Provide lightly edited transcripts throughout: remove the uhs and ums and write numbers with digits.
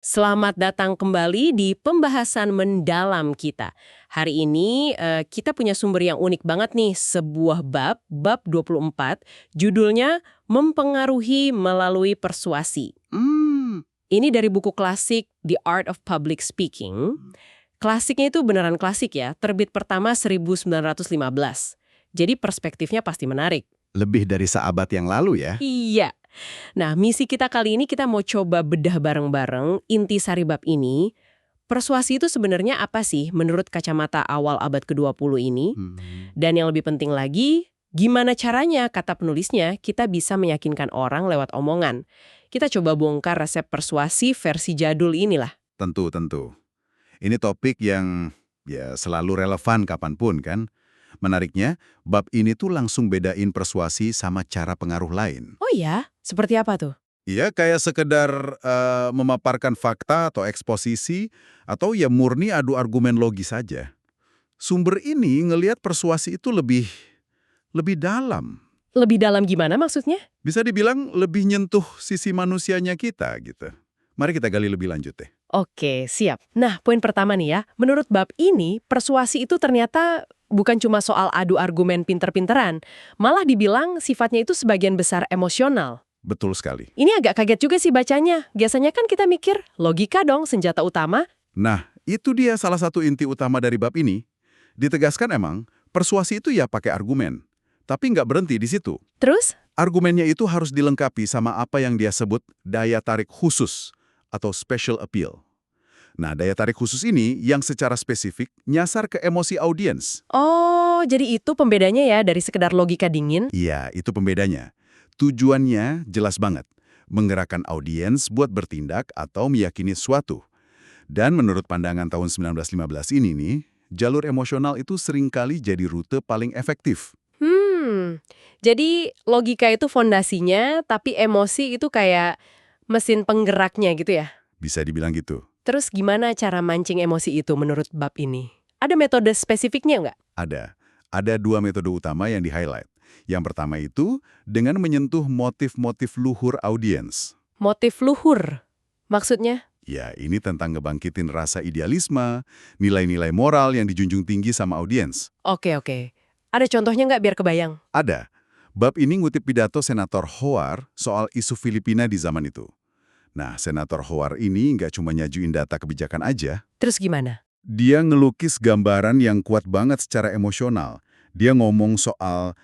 Selamat datang kembali di pembahasan mendalam kita. Hari ini kita punya sumber yang unik banget nih, sebuah bab 24, judulnya Mempengaruhi Melalui Persuasi. Hmm, Ini dari buku klasik The Art of Public Speaking. Klasiknya itu beneran klasik ya, terbit pertama 1915. Jadi perspektifnya pasti menarik. lebih dari seabad yang lalu ya. Iya. Nah, misi kita kali ini kita mau coba bedah bareng-bareng inti sari bab ini. Persuasi itu sebenarnya apa sih menurut kacamata awal abad ke-20 ini? Hmm. Dan yang lebih penting lagi, gimana caranya, kata penulisnya, kita bisa meyakinkan orang lewat omongan. Kita coba bongkar resep persuasi versi jadul inilah. Tentu. Ini topik yang ya selalu relevan kapanpun kan. Menariknya, bab ini tuh langsung bedain persuasi sama cara pengaruh lain. Oh ya? Seperti apa tuh? Iya, kayak sekedar memaparkan fakta atau eksposisi, atau ya murni adu argumen logis saja. Sumber ini ngelihat persuasi itu lebih dalam. Lebih dalam gimana maksudnya? Bisa dibilang lebih nyentuh sisi manusianya kita gitu. Mari kita gali lebih lanjut deh. Oke, siap. Nah, poin pertama nih ya. Menurut bab ini, persuasi itu ternyata bukan cuma soal adu argumen pinter-pinteran. Malah dibilang sifatnya itu sebagian besar emosional. Betul sekali. Ini agak kaget juga sih bacanya. Biasanya kan kita mikir, logika dong senjata utama. Nah, itu dia salah satu inti utama dari bab ini. Ditegaskan emang, persuasi itu ya pakai argumen. Tapi nggak berhenti di situ. Terus? Argumennya itu harus dilengkapi sama apa yang dia sebut daya tarik khusus atau special appeal. Nah, daya tarik khusus ini yang secara spesifik nyasar ke emosi audiens. Oh, jadi itu pembedanya ya dari sekedar logika dingin? Iya, itu pembedanya. Tujuannya jelas banget, menggerakkan audiens buat bertindak atau meyakini sesuatu. Dan menurut pandangan tahun 1915 ini nih, jalur emosional itu seringkali jadi rute paling efektif. Jadi logika itu fondasinya, tapi emosi itu kayak mesin penggeraknya gitu ya? Bisa dibilang gitu. Terus gimana cara mancing emosi itu menurut bab ini? Ada metode spesifiknya nggak? Ada. Ada dua metode utama yang di-highlight. Yang pertama itu dengan menyentuh motif-motif luhur audiens. Motif luhur. Maksudnya? Ya, ini tentang ngebangkitin rasa idealisme, nilai-nilai moral yang dijunjung tinggi sama audiens. Oke. Ada contohnya nggak biar kebayang? Ada. Bab ini ngutip pidato Senator Howard soal isu Filipina di zaman itu. Nah, Senator Howard ini nggak cuma nyajuin data kebijakan aja. Terus gimana? Dia ngelukis gambaran yang kuat banget secara emosional. Dia ngomong soal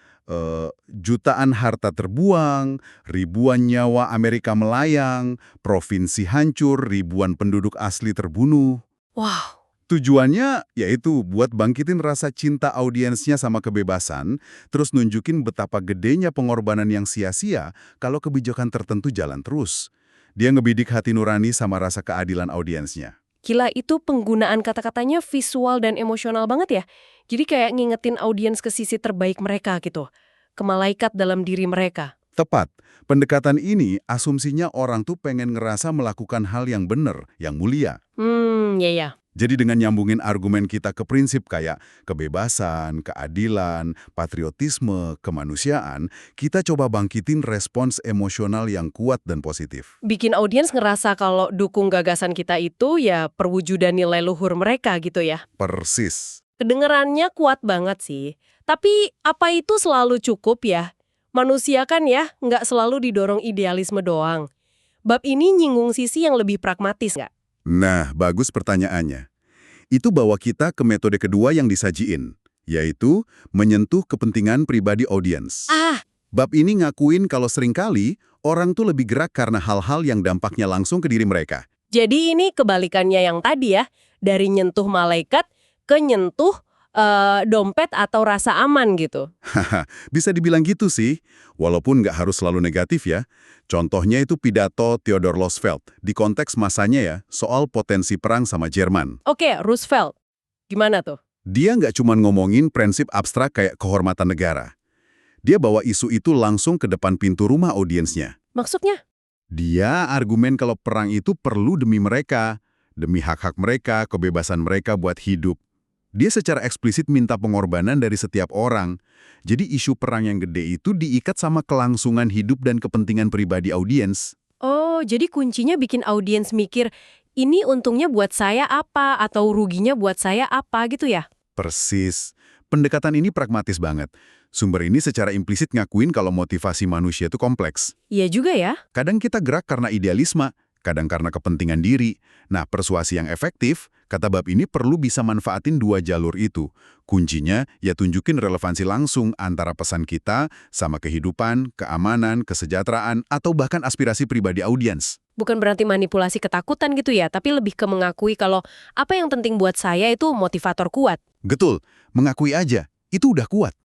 jutaan harta terbuang, ribuan nyawa Amerika melayang, provinsi hancur, ribuan penduduk asli terbunuh. Wow, Tujuannya yaitu buat bangkitin rasa cinta audiensnya sama kebebasan, terus nunjukin betapa gedenya pengorbanan yang sia-sia kalau kebijakan tertentu jalan terus. Dia ngebidik hati nurani sama rasa keadilan audiensnya. gila itu penggunaan kata-katanya visual dan emosional banget ya. Jadi kayak ngingetin audiens ke sisi terbaik mereka gitu. Ke malaikat dalam diri mereka. Tepat, pendekatan ini asumsinya orang tuh pengen ngerasa melakukan hal yang benar, yang mulia. Ya. Jadi dengan nyambungin argumen kita ke prinsip kayak kebebasan, keadilan, patriotisme, kemanusiaan, kita coba bangkitin respons emosional yang kuat dan positif. Bikin audiens ngerasa kalau dukung gagasan kita itu ya perwujudan nilai luhur mereka gitu ya. Persis. Kedengerannya kuat banget sih. Tapi apa itu selalu cukup ya? Manusia kan ya nggak selalu didorong idealisme doang. Bab ini nyinggung sisi yang lebih pragmatis nggak? Nah, bagus pertanyaannya. Itu bawa kita ke metode kedua yang disajiin, yaitu menyentuh kepentingan pribadi audiens. Bab ini ngakuin kalau seringkali orang tuh lebih gerak karena hal-hal yang dampaknya langsung ke diri mereka. Jadi ini kebalikannya yang tadi ya. Dari nyentuh malaikat ke nyentuh dompet atau rasa aman gitu. Haha, bisa dibilang gitu sih, walaupun nggak harus selalu negatif ya. Contohnya itu pidato Theodore Roosevelt di konteks masanya ya, soal potensi perang sama Jerman. Oke, Roosevelt. Gimana tuh? Dia nggak cuma ngomongin prinsip abstrak kayak kehormatan negara. Dia bawa isu itu langsung ke depan pintu rumah audiensnya. Maksudnya? Dia argumen kalau perang itu perlu demi mereka, demi hak-hak mereka, kebebasan mereka buat hidup. Dia secara eksplisit minta pengorbanan dari setiap orang. Jadi isu perang yang gede itu diikat sama kelangsungan hidup dan kepentingan pribadi audiens. Oh, jadi kuncinya bikin audiens mikir, ini untungnya buat saya apa atau ruginya buat saya apa gitu ya? Persis. Pendekatan ini pragmatis banget. Sumber ini secara implisit ngakuin kalau motivasi manusia itu kompleks. Iya juga ya. Kadang kita gerak karena idealisme, kadang karena kepentingan diri. Nah, persuasi yang efektif, kata bab ini perlu bisa manfaatin dua jalur itu. Kuncinya, ya tunjukin relevansi langsung antara pesan kita sama kehidupan, keamanan, kesejahteraan, atau bahkan aspirasi pribadi audiens. Bukan berarti manipulasi ketakutan gitu ya, tapi lebih ke mengakui kalau apa yang penting buat saya itu motivator kuat. Betul, mengakui aja, itu udah kuat.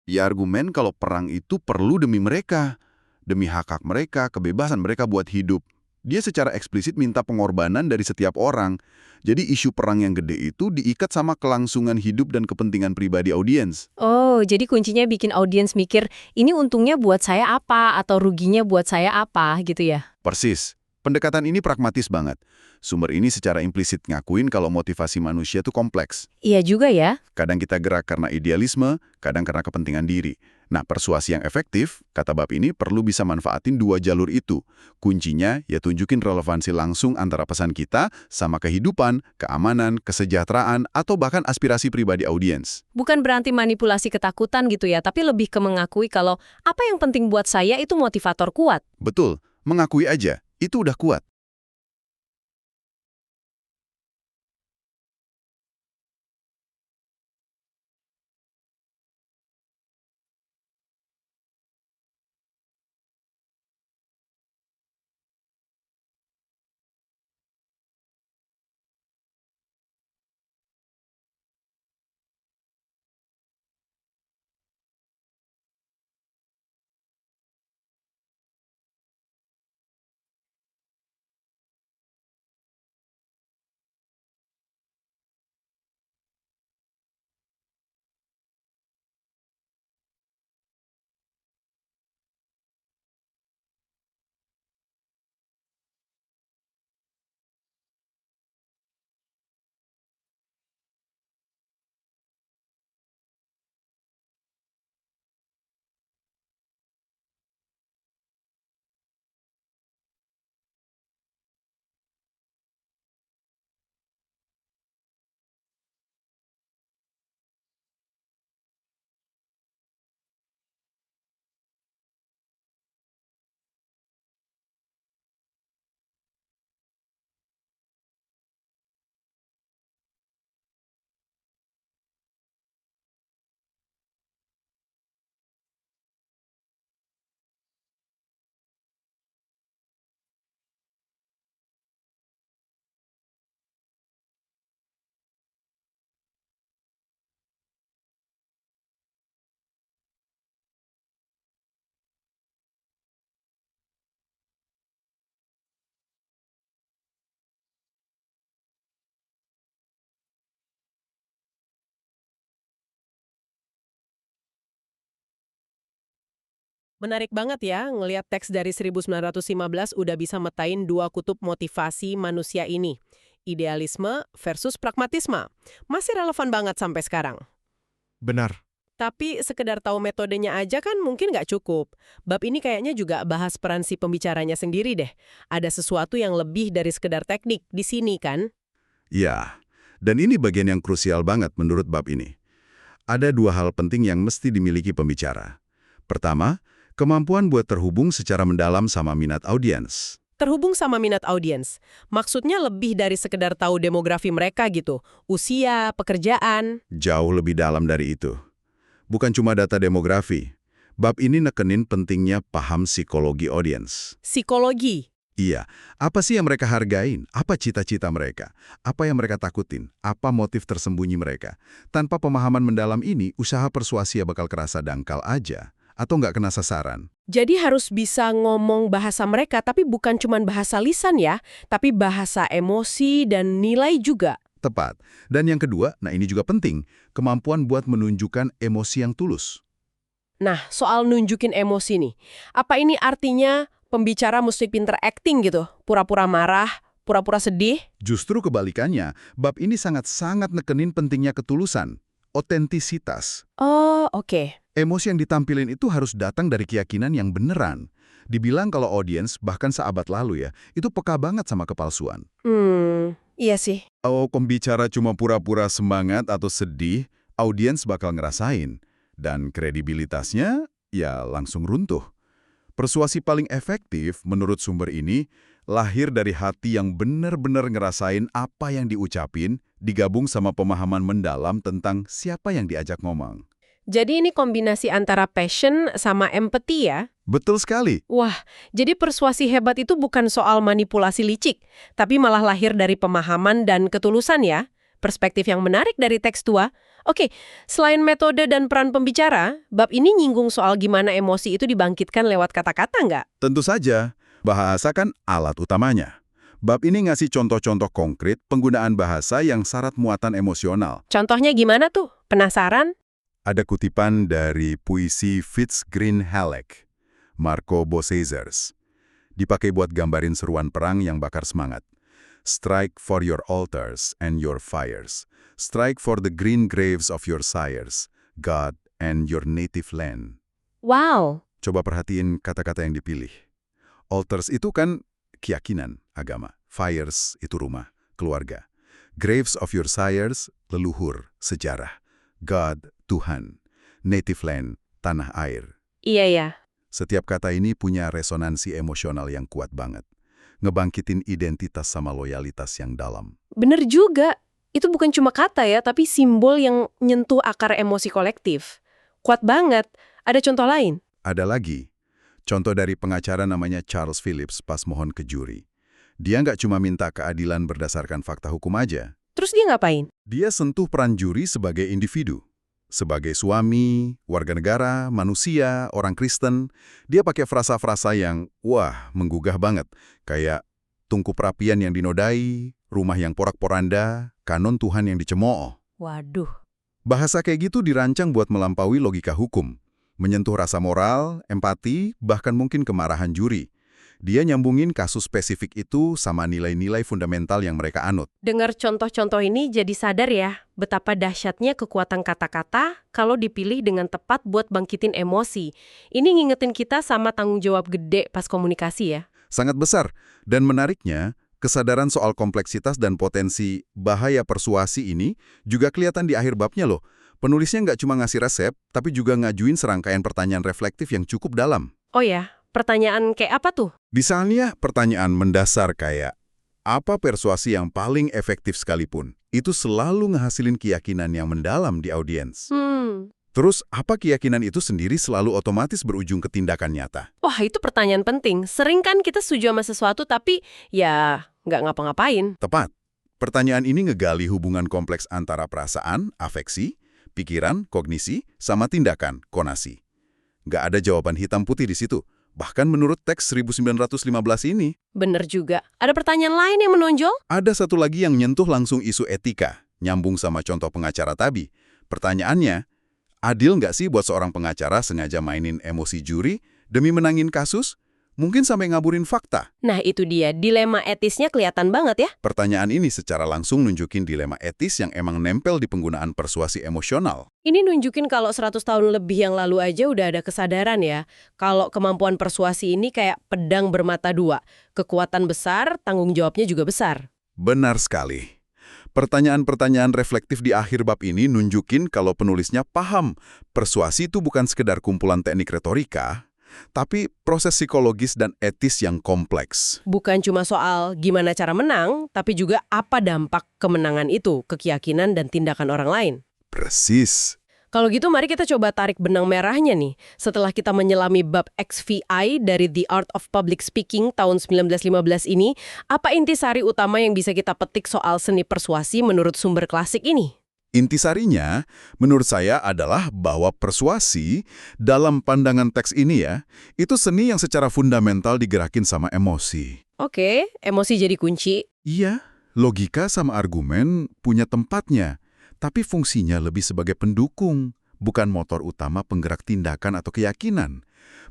Ya argumen kalau perang itu perlu demi mereka, demi hak-hak mereka, kebebasan mereka buat hidup. Dia secara eksplisit minta pengorbanan dari setiap orang. Jadi isu perang yang gede itu diikat sama kelangsungan hidup dan kepentingan pribadi audiens. Oh, jadi kuncinya bikin audiens mikir, ini untungnya buat saya apa atau ruginya buat saya apa gitu ya? Persis. Pendekatan ini pragmatis banget. Sumber ini secara implisit ngakuin kalau motivasi manusia itu kompleks. Iya juga ya. Kadang kita gerak karena idealisme, kadang karena kepentingan diri. Nah, persuasi yang efektif, kata bab ini, perlu bisa manfaatin dua jalur itu. Kuncinya, ya tunjukin relevansi langsung antara pesan kita sama kehidupan, keamanan, kesejahteraan, atau bahkan aspirasi pribadi audiens. Bukan berarti manipulasi ketakutan gitu ya, tapi lebih ke mengakui kalau apa yang penting buat saya itu motivator kuat. Betul, mengakui aja, itu udah kuat. Menarik banget ya, ngelihat teks dari 1915 udah bisa metain dua kutub motivasi manusia ini. Idealisme versus pragmatisme. Masih relevan banget sampai sekarang. Benar. Tapi sekedar tahu metodenya aja kan mungkin nggak cukup. Bab ini kayaknya juga bahas peran si pembicaranya sendiri deh. Ada sesuatu yang lebih dari sekedar teknik di sini kan? Ya, dan ini bagian yang krusial banget menurut bab ini. Ada dua hal penting yang mesti dimiliki pembicara. Pertama, kemampuan buat terhubung secara mendalam sama minat audiens. Terhubung sama minat audiens. Maksudnya lebih dari sekedar tahu demografi mereka gitu. Usia, pekerjaan. Jauh lebih dalam dari itu. Bukan cuma data demografi. Bab ini nekenin pentingnya paham psikologi audiens. Psikologi. Iya, apa sih yang mereka hargain? Apa cita-cita mereka? Apa yang mereka takutin? Apa motif tersembunyi mereka? Tanpa pemahaman mendalam ini, usaha persuasi bakal kerasa dangkal aja. Atau nggak kena sasaran. Jadi harus bisa ngomong bahasa mereka, tapi bukan cuma bahasa lisan ya, tapi bahasa emosi dan nilai juga. Tepat. Dan yang kedua, nah ini juga penting, kemampuan buat menunjukkan emosi yang tulus. Nah, soal nunjukin emosi nih, apa ini artinya pembicara mesti pinter acting gitu? Pura-pura marah, pura-pura sedih? Justru kebalikannya, bab ini sangat-sangat nekenin pentingnya ketulusan, otentisitas. Oh, oke. Emosi yang ditampilin itu harus datang dari keyakinan yang beneran. Dibilang kalau audiens, bahkan seabad lalu ya, itu peka banget sama kepalsuan. Iya sih. Kalau pembicara cuma pura-pura semangat atau sedih, audiens bakal ngerasain. Dan kredibilitasnya ya langsung runtuh. Persuasi paling efektif menurut sumber ini lahir dari hati yang benar-benar ngerasain apa yang diucapin, digabung sama pemahaman mendalam tentang siapa yang diajak ngomong. Jadi ini kombinasi antara passion sama empathy ya? Betul sekali. Wah, jadi persuasi hebat itu bukan soal manipulasi licik, tapi malah lahir dari pemahaman dan ketulusan ya? Perspektif yang menarik dari teks tua. Oke, selain metode dan peran pembicara, bab ini nyinggung soal gimana emosi itu dibangkitkan lewat kata-kata nggak? Tentu saja, bahasa kan alat utamanya. Bab ini ngasih contoh-contoh konkret penggunaan bahasa yang syarat muatan emosional. Contohnya gimana tuh? Penasaran? Ada kutipan dari puisi Fitz Green Halleck, Marco Bosseizers. Dipakai buat gambarin seruan perang yang bakar semangat. Strike for your altars and your fires. Strike for the green graves of your sires, God and your native land. Wow. Coba perhatiin kata-kata yang dipilih. Altars itu kan keyakinan, agama. Fires itu rumah, keluarga. Graves of your sires, leluhur, sejarah. God, Tuhan. Native land, tanah air. Iya ya. Setiap kata ini punya resonansi emosional yang kuat banget. Ngebangkitin identitas sama loyalitas yang dalam. Bener juga. Itu bukan cuma kata ya, tapi simbol yang nyentuh akar emosi kolektif. Kuat banget. Ada contoh lain? Ada lagi. Contoh dari pengacara namanya Charles Phillips pas mohon ke juri. Dia nggak cuma minta keadilan berdasarkan fakta hukum aja. Terus dia ngapain? Dia sentuh peran juri sebagai individu. Sebagai suami, warga negara, manusia, orang Kristen, dia pakai frasa-frasa yang, wah, menggugah banget. Kayak tungku perapian yang dinodai, rumah yang porak-poranda, kanon Tuhan yang dicemooh. Waduh. Bahasa kayak gitu dirancang buat melampaui logika hukum. Menyentuh rasa moral, empati, bahkan mungkin kemarahan juri. Dia nyambungin kasus spesifik itu sama nilai-nilai fundamental yang mereka anut. Dengar contoh-contoh ini jadi sadar ya, betapa dahsyatnya kekuatan kata-kata kalau dipilih dengan tepat buat bangkitin emosi. Ini ngingetin kita sama tanggung jawab gede pas komunikasi ya. Sangat besar. Dan menariknya, kesadaran soal kompleksitas dan potensi bahaya persuasi ini juga kelihatan di akhir babnya loh. Penulisnya nggak cuma ngasih resep, tapi juga ngajuin serangkaian pertanyaan reflektif yang cukup dalam. Oh ya, pertanyaan kayak apa tuh? Misalnya pertanyaan mendasar kayak, apa persuasi yang paling efektif sekalipun? Itu selalu ngehasilin keyakinan yang mendalam di audiens. Terus, apa keyakinan itu sendiri selalu otomatis berujung ke tindakan nyata? Wah, itu pertanyaan penting. Sering kan kita setuju sama sesuatu tapi ya nggak ngapa-ngapain. Tepat. Pertanyaan ini ngegali hubungan kompleks antara perasaan, afeksi, pikiran, kognisi, sama tindakan, konasi. Nggak ada jawaban hitam putih di situ. Bahkan menurut teks 1915 ini. Bener juga. Ada pertanyaan lain yang menonjol? Ada satu lagi yang nyentuh langsung isu etika, nyambung sama contoh pengacara tadi. Pertanyaannya, adil nggak sih buat seorang pengacara sengaja mainin emosi juri Demi menangin kasus, mungkin sampai ngaburin fakta. Nah itu dia, dilema etisnya kelihatan banget ya. Pertanyaan ini secara langsung nunjukin dilema etis yang emang nempel di penggunaan persuasi emosional. Ini nunjukin kalau 100 tahun lebih yang lalu aja udah ada kesadaran ya. Kalau kemampuan persuasi ini kayak pedang bermata dua. Kekuatan besar, tanggung jawabnya juga besar. Benar sekali. Pertanyaan-pertanyaan reflektif di akhir bab ini nunjukin kalau penulisnya paham persuasi itu bukan sekedar kumpulan teknik retorika, tapi proses psikologis dan etis yang kompleks. Bukan cuma soal gimana cara menang, tapi juga apa dampak kemenangan itu ke keyakinan dan tindakan orang lain. Persis. Kalau gitu mari kita coba tarik benang merahnya nih. Setelah kita menyelami bab XVI dari The Art of Public Speaking tahun 1915 ini, apa intisari utama yang bisa kita petik soal seni persuasi menurut sumber klasik ini? Intisarinya, menurut saya adalah bahwa persuasi dalam pandangan teks ini ya, itu seni yang secara fundamental digerakin sama emosi. Oke, emosi jadi kunci. Iya, logika sama argumen punya tempatnya, tapi fungsinya lebih sebagai pendukung, bukan motor utama penggerak tindakan atau keyakinan.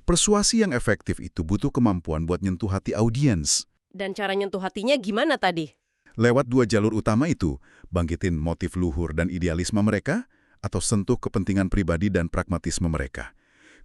Persuasi yang efektif itu butuh kemampuan buat nyentuh hati audiens. Dan cara nyentuh hatinya gimana tadi? Lewat dua jalur utama itu, bangkitin motif luhur dan idealisme mereka, atau sentuh kepentingan pribadi dan pragmatisme mereka.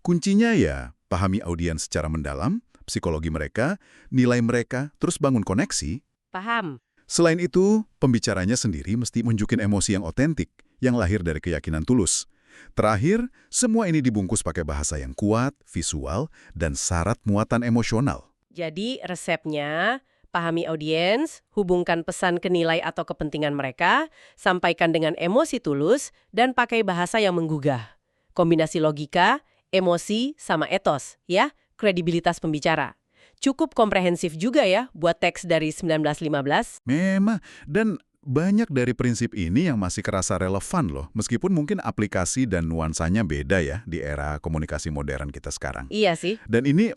Kuncinya ya, pahami audiens secara mendalam, psikologi mereka, nilai mereka, terus bangun koneksi. Paham. Selain itu, pembicaranya sendiri mesti menunjukin emosi yang otentik, yang lahir dari keyakinan tulus. Terakhir, semua ini dibungkus pakai bahasa yang kuat, visual, dan syarat muatan emosional. Jadi resepnya, pahami audiens, hubungkan pesan ke nilai atau kepentingan mereka, sampaikan dengan emosi tulus, dan pakai bahasa yang menggugah. Kombinasi logika, emosi, sama etos, ya, kredibilitas pembicara. Cukup komprehensif juga ya buat teks dari 1915. Memang, dan banyak dari prinsip ini yang masih kerasa relevan loh, meskipun mungkin aplikasi dan nuansanya beda ya di era komunikasi modern kita sekarang. Iya sih. Dan ini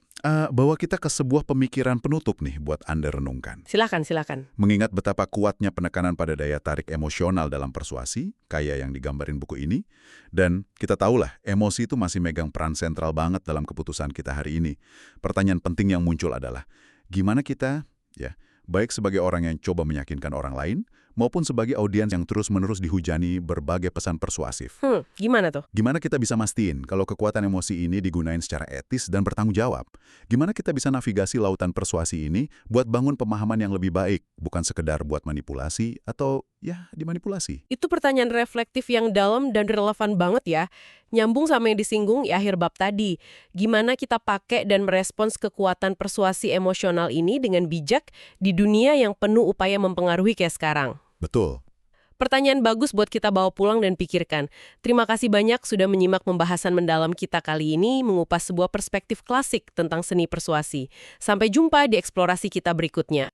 bawa kita ke sebuah pemikiran penutup nih buat Anda renungkan. Silakan. Mengingat betapa kuatnya penekanan pada daya tarik emosional dalam persuasi, kayak yang digambarin buku ini, dan kita tahulah emosi itu masih megang peran sentral banget dalam keputusan kita hari ini. Pertanyaan penting yang muncul adalah, gimana kita, ya, baik sebagai orang yang coba meyakinkan orang lain, maupun sebagai audiens yang terus-menerus dihujani berbagai pesan persuasif. Gimana tuh? Gimana kita bisa mastiin kalau kekuatan emosi ini digunain secara etis dan bertanggung jawab? Gimana kita bisa navigasi lautan persuasi ini buat bangun pemahaman yang lebih baik, bukan sekedar buat manipulasi atau ya dimanipulasi? Itu pertanyaan reflektif yang dalam dan relevan banget ya. Nyambung sama yang disinggung di akhir bab tadi. Gimana kita pakai dan merespons kekuatan persuasi emosional ini dengan bijak di dunia yang penuh upaya mempengaruhi kayak sekarang. Betul. Pertanyaan bagus buat kita bawa pulang dan pikirkan. Terima kasih banyak sudah menyimak pembahasan mendalam kita kali ini mengupas sebuah perspektif klasik tentang seni persuasi. Sampai jumpa di eksplorasi kita berikutnya.